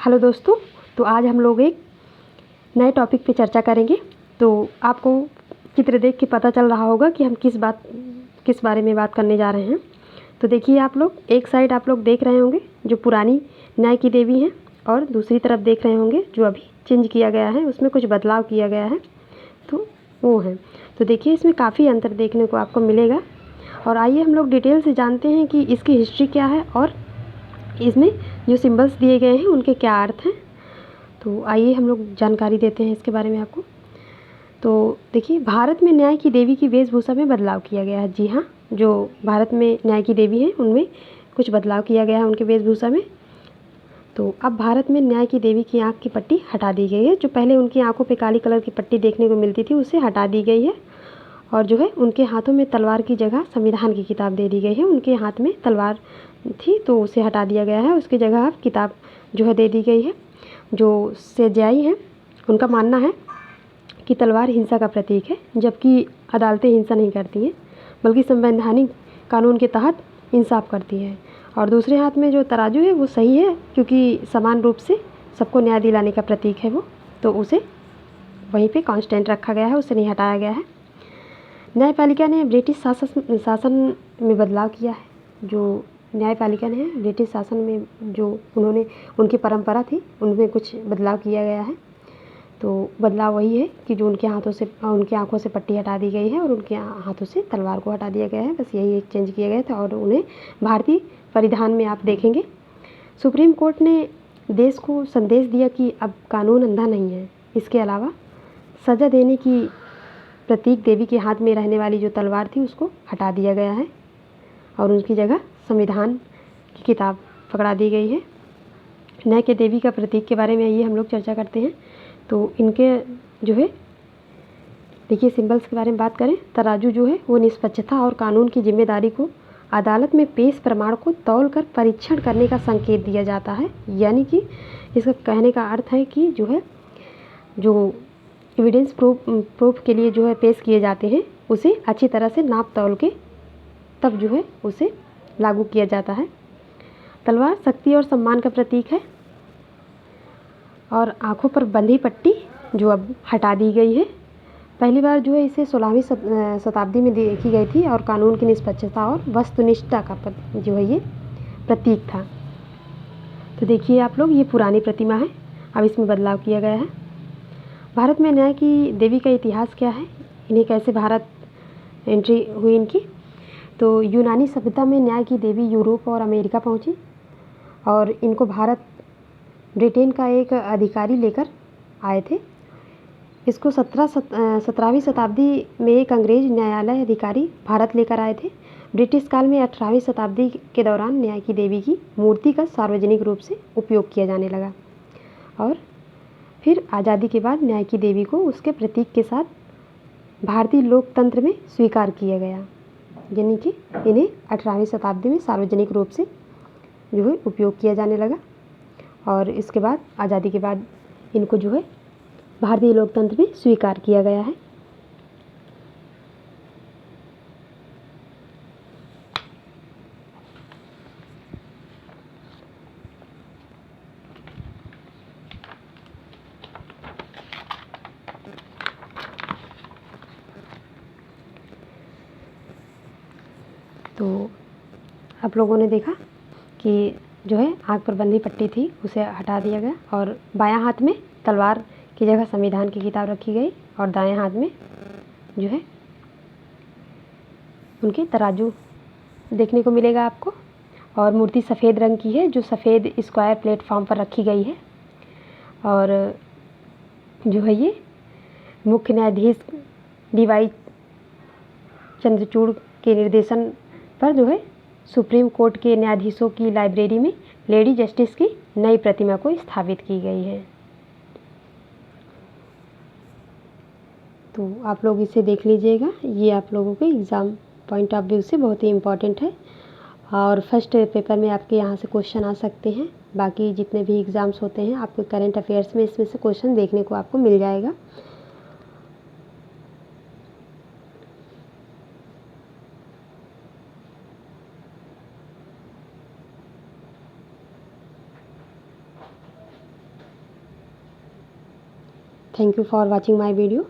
Hello दोस्तों, तो आज हम लोग एक नए टॉपिक पे चर्चा करेंगे। तो आपको चित्र देख के पता चल रहा होगा कि हम किस बारे में बात करने जा रहे हैं। तो देखिए, आप लोग एक साइड आप लोग देख रहे होंगे जो पुरानी न्याय की देवी हैं, और दूसरी तरफ देख रहे होंगे जो अभी चेंज किया गया है, उसमें कुछ बदलाव किया गया है, तो वो है। तो देखिए, इसमें काफ़ी अंतर देखने को आपको मिलेगा। और आइए हम लोग डिटेल से जानते हैं कि इसकी हिस्ट्री क्या है और इसमें जो सिंबल्स दिए गए हैं उनके क्या अर्थ हैं। तो आइए हम लोग जानकारी देते हैं इसके बारे में आपको। तो देखिए, भारत में न्याय की देवी की वेशभूषा में बदलाव किया गया है। जी हाँ, जो भारत में न्याय की देवी हैं उनमें कुछ बदलाव किया गया है उनके वेशभूषा में। तो अब भारत में न्याय की देवी की आँख की पट्टी हटा दी गई है। जो पहले उनकी आँखों पे काली कलर की पट्टी देखने को मिलती थी, उसे हटा दी गई है। और जो है उनके हाथों में तलवार की जगह संविधान की किताब दे दी गई है। उनके हाथ में तलवार थी तो उसे हटा दिया गया है, उसकी जगह अब किताब जो है दे दी गई है। जो सेजाई हैं उनका मानना है कि तलवार हिंसा का प्रतीक है, जबकि अदालतें हिंसा नहीं करती हैं बल्कि संवैधानिक कानून के तहत इंसाफ करती है। और दूसरे हाथ में जो तराजू है वो सही है, क्योंकि समान रूप से सबको न्याय दिलाने का प्रतीक है वो, तो उसे वहीं पे कांस्टेंट रखा गया है, उसे नहीं हटाया गया है। न्यायपालिका ने ब्रिटिश शासन में बदलाव किया है। जो न्यायपालिका ने ब्रिटिश शासन में जो उन्होंने उनकी परंपरा थी उनमें कुछ बदलाव किया गया है। तो बदलाव वही है कि जो उनके आंखों से पट्टी हटा दी गई है और उनके हाथों से तलवार को हटा दिया गया है। बस यही एक चेंज किया गया था। और उन्हें भारतीय परिधान में आप देखेंगे। सुप्रीम कोर्ट ने देश को संदेश दिया कि अब कानून अंधा नहीं है। इसके अलावा सज़ा देने की प्रतीक देवी के हाथ में रहने वाली जो तलवार थी उसको हटा दिया गया है और उनकी जगह संविधान की किताब पकड़ा दी गई है। न्याय के देवी का प्रतीक के बारे में ये हम लोग चर्चा करते हैं। तो इनके जो है देखिए, सिंबल्स के बारे में बात करें, तराजू जो है वो निष्पक्षता और कानून की जिम्मेदारी को अदालत में पेश प्रमाण को तौलकर परीक्षण करने का संकेत दिया जाता है। यानी कि इसका कहने का अर्थ है कि जो है जो एविडेंस प्रूफ के लिए जो है पेश किए जाते हैं उसे अच्छी तरह से नाप तौल के तब जो है उसे लागू किया जाता है। तलवार शक्ति और सम्मान का प्रतीक है। और आँखों पर बंधी पट्टी जो अब हटा दी गई है। पहली बार जो है इसे 16वीं शताब्दी में देखी गई थी और कानून की निष्पक्षता और वस्तुनिष्ठता का जो है ये प्रतीक था। तो देखिए आप लोग, ये पुरानी प्रतिमा है, अब इसमें बदलाव किया गया है। भारत में न्याय की देवी का इतिहास क्या है, इन्हें कैसे भारत एंट्री हुई इनकी। तो यूनानी सभ्यता में न्याय की देवी यूरोप और अमेरिका पहुंची और इनको भारत ब्रिटेन का एक अधिकारी लेकर आए थे। इसको 17वीं शताब्दी में एक अंग्रेज न्यायालय अधिकारी भारत लेकर आए थे। ब्रिटिश काल में 18वीं शताब्दी के दौरान न्याय की देवी की मूर्ति का सार्वजनिक रूप से उपयोग किया जाने लगा और फिर आज़ादी के बाद न्याय की देवी को उसके प्रतीक के साथ भारतीय लोकतंत्र में स्वीकार किया गया। यानी कि इन्हें 18वीं शताब्दी में सार्वजनिक रूप से जो है उपयोग किया जाने लगा और इसके बाद आज़ादी के बाद इनको जो है भारतीय लोकतंत्र में स्वीकार किया गया है। तो आप लोगों ने देखा कि जो है आँख पर बंधी पट्टी थी उसे हटा दिया गया और बायां हाथ में तलवार की जगह संविधान की किताब रखी गई और दाएं हाथ में जो है उनके तराजू देखने को मिलेगा आपको। और मूर्ति सफ़ेद रंग की है, जो सफ़ेद स्क्वायर प्लेटफॉर्म पर रखी गई है। और जो है ये मुख्य न्यायाधीश डी.वाई. चंद्रचूड़ के निर्देशन पर जो है सुप्रीम कोर्ट के न्यायाधीशों की लाइब्रेरी में लेडी जस्टिस की नई प्रतिमा को स्थापित की गई है। तो आप लोग इसे देख लीजिएगा, ये आप लोगों के एग्ज़ाम पॉइंट ऑफ व्यू से बहुत ही इम्पॉर्टेंट है और फर्स्ट पेपर में आपके यहाँ से क्वेश्चन आ सकते हैं। बाकी जितने भी एग्ज़ाम्स होते हैं आपके करंट अफेयर्स में इसमें से क्वेश्चन देखने को आपको मिल जाएगा। Thank you for watching my video.